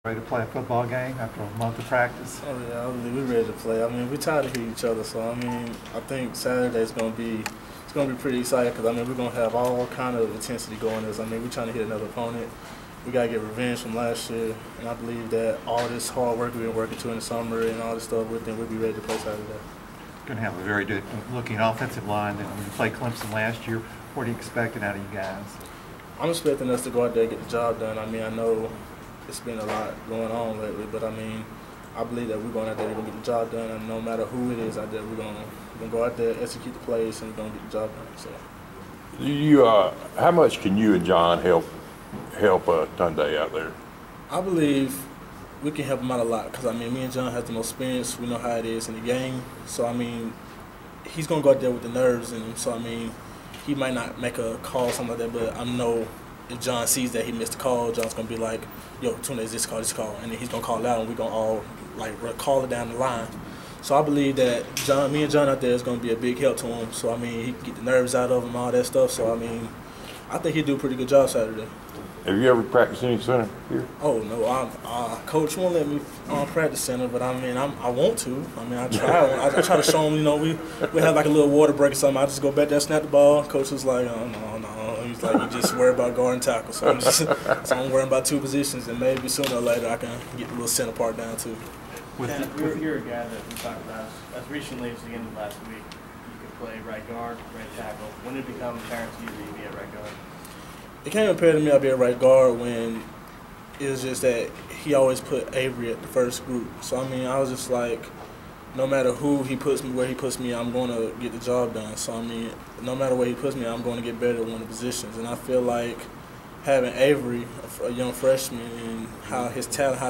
Ready to play a football game after a month of practice? Oh yeah, I believe we're ready to play. I mean, we're tired of hitting each other, so I mean, I think Saturday's gonna be pretty exciting because I mean we're gonna have all kind of intensity going this. I mean, we're trying to hit another opponent. We gotta get revenge from last year, and I believe that all this hard work we've been working to in the summer and all this stuff, we'll be ready to play Saturday. Going to have a very good looking offensive line. That when you played Clemson last year, what are you expecting out of you guys? I'm expecting us to go out there and get the job done. I mean, I know it's been a lot going on lately, but I mean, I believe that we're going out there, we're going to get the job done, and no matter who it is out there, we're going to go out there, execute the plays, and we're going to get the job done. So, how much can you and John help Tunde out there? I believe we can help him out a lot because I mean, me and John have the most experience. We know how it is in the game. So I mean, he's going to go out there with the nerves in him. So I mean, he might not make a call or something like that, but I know if John sees that he missed a call, John's going to be like, yo, Tunde, this call, and then he's going to call it out, and we're going to all like call it down the line. So I believe that me and John out there is going to be a big help to him. So I mean, he can get the nerves out of him, all that stuff. So I mean, I think he'll do a pretty good job Saturday. Have you ever practiced any center here? Oh no, coach won't let me practice center, but I mean I want to. I mean I try. I try to show him. You know, we have like a little water break or something. I just go back there, snap the ball. Coach was like, oh no. He's like, you just worry about guard and tackle. So I'm worrying about two positions, and maybe sooner or later I can get the little center part down too. You're a guy that we talked about as recently as the end of last week. You could play right guard, right tackle. When did it become apparent to you that you'd be a right guard? It came apparent to me I'd be a right guard when it was just that he always put Avery at the first group. So I mean, I was just like, no matter who he puts me, where he puts me, I'm going to get the job done. So I mean, no matter where he puts me, I'm going to get better at one of the positions. And I feel like having Avery, a young freshman, and how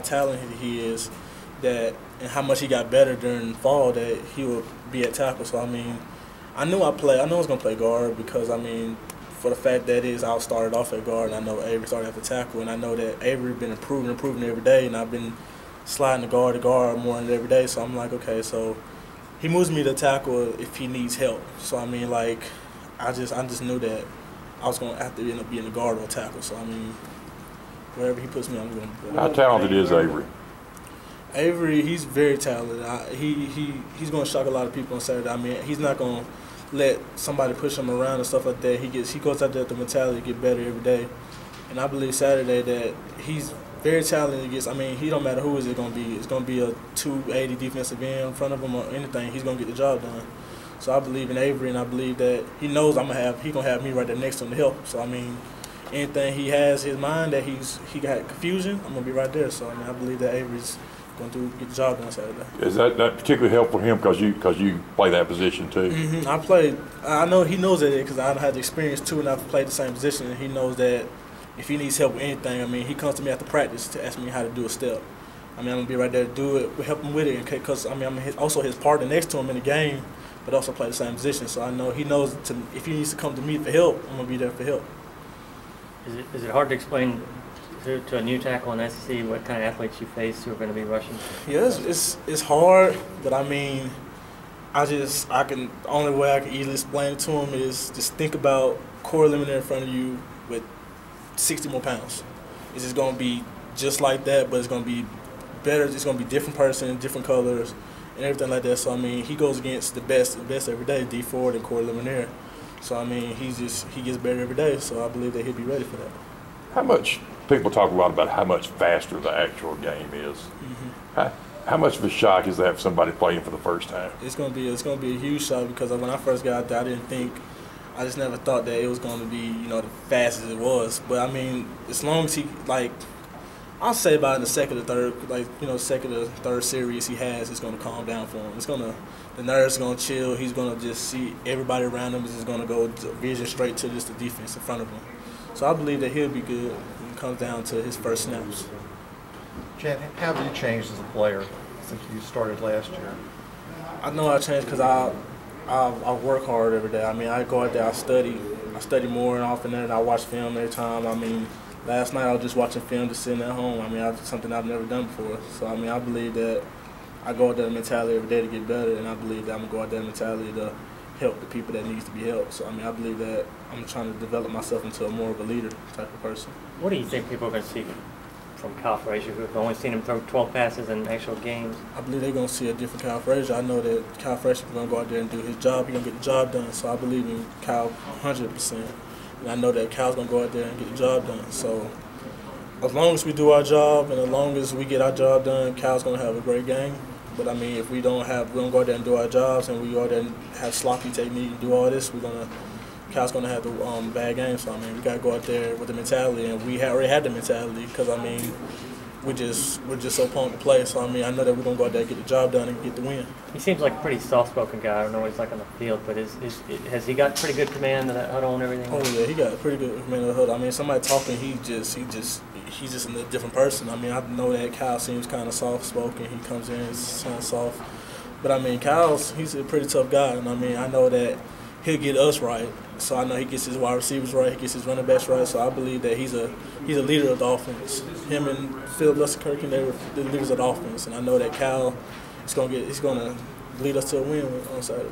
talented he is, and how much he got better during fall, that he would be at tackle. So I mean, I knew I was going to play guard because I mean, for the fact that I started off at guard, and I know Avery started at the tackle, and I know that Avery been improving every day, and I've been sliding the guard to guard more than every day. So I'm like, okay, so he moves me to tackle if he needs help. So I mean, like, I just knew that I was going to have to end up being a guard or a tackle. So I mean, wherever he puts me, I'm going to. How talented is Avery? Avery, he's very talented. He's going to shock a lot of people on Saturday. I mean, he's not going to let somebody push him around and stuff like that. He goes out there with the mentality to get better every day. And I believe Saturday that he's very talented. I mean, he don't matter who is it going to be. It's going to be a 280 defensive end in front of him or anything. He's going to get the job done. So I believe in Avery, and I believe that he knows he's going to have me right there next to him to help. So I mean, anything he has his mind that he got confusion, I'm going to be right there. So I mean, I believe that Avery's going to get the job done Saturday. Is that particularly helpful for him because you play that position too? Mm-hmm. I know he knows that because I had the experience too, and I've played the same position. And he knows that if he needs help with anything, I mean, he comes to me after practice to ask me how to do a step. I mean, I'm gonna be right there to do it, help him with it, because I mean, I'm also his partner next to him in the game, but also play the same position. So I know he knows if he needs to come to me for help, I'm gonna be there for help. Is it hard to explain to a new tackle in SEC what kind of athletes you face who are going to be rushing? Yeah, it's hard, but I mean, the only way I can easily explain it to him is just think about core eliminator in front of you with 60 more pounds. It's just going to be just like that, but it's going to be better. It's going to be different person, different colors, and everything like that. So I mean, he goes against the best every day, D4 and core eliminator. So I mean, he gets better every day. So I believe that he'll be ready for that. How much people talk a lot about how much faster the actual game is? Mm-hmm. How much of a shock is that for somebody playing for the first time? It's gonna be a huge shock because when I first got out there, I just never thought that it was gonna be the fastest it was. But I mean, as long as I'll say about in the second or third series he has, it's gonna calm down for him. The nerves are gonna chill. He's gonna just see everybody around him is just gonna go vision straight to just the defense in front of him. So I believe that he'll be good when it comes down to his first snaps. Chad, how have you changed as a player since you started last year? I know I changed because I work hard every day. I mean, I go out there, I study more and often than I watch film every time. I mean, last night I was just watching film, just sitting at home. I mean, something I've never done before. So I mean, I believe that I go out there with mentality every day to get better, and I believe that I'm gonna go out there with mentality to help the people that needs to be helped. So I mean, I believe that I'm trying to develop myself into more of a leader type of person. What do you think people are going to see from Kyle Frazier, who have only seen him throw 12 passes in actual games? I believe they're going to see a different Kyle Frazier. I know that Kyle Frazier is going to go out there and do his job. He's going to get the job done. So I believe in Kyle 100%. And I know that Kyle's going to go out there and get the job done. So as long as we do our job and as long as we get our job done, Kyle's going to have a great game. But I mean, if we don't go out there and do our jobs and we go out there and have sloppy technique and do all this, Kyle's going to have the bad game. So I mean, we got to go out there with the mentality, and we already had the mentality because I mean, we're just so pumped to play. So I mean, I know that we're going to go out there and get the job done and get the win. He seems like a pretty soft-spoken guy. I don't know what he's like on the field, but has he got pretty good command of that huddle and everything? Oh yeah, he got pretty good command of the huddle. I mean, somebody talking, he's just a different person. I mean, I know that Kyle seems kind of soft-spoken. He comes in, he's kind of soft. But I mean, he's a pretty tough guy, and I mean, I know that he'll get us right. So I know he gets his wide receivers right, he gets his running backs right. So I believe that he's a leader of the offense. Him and Phil Lustkirk, they were the leaders of the offense, and I know that Kyle he's gonna lead us to a win on Saturday.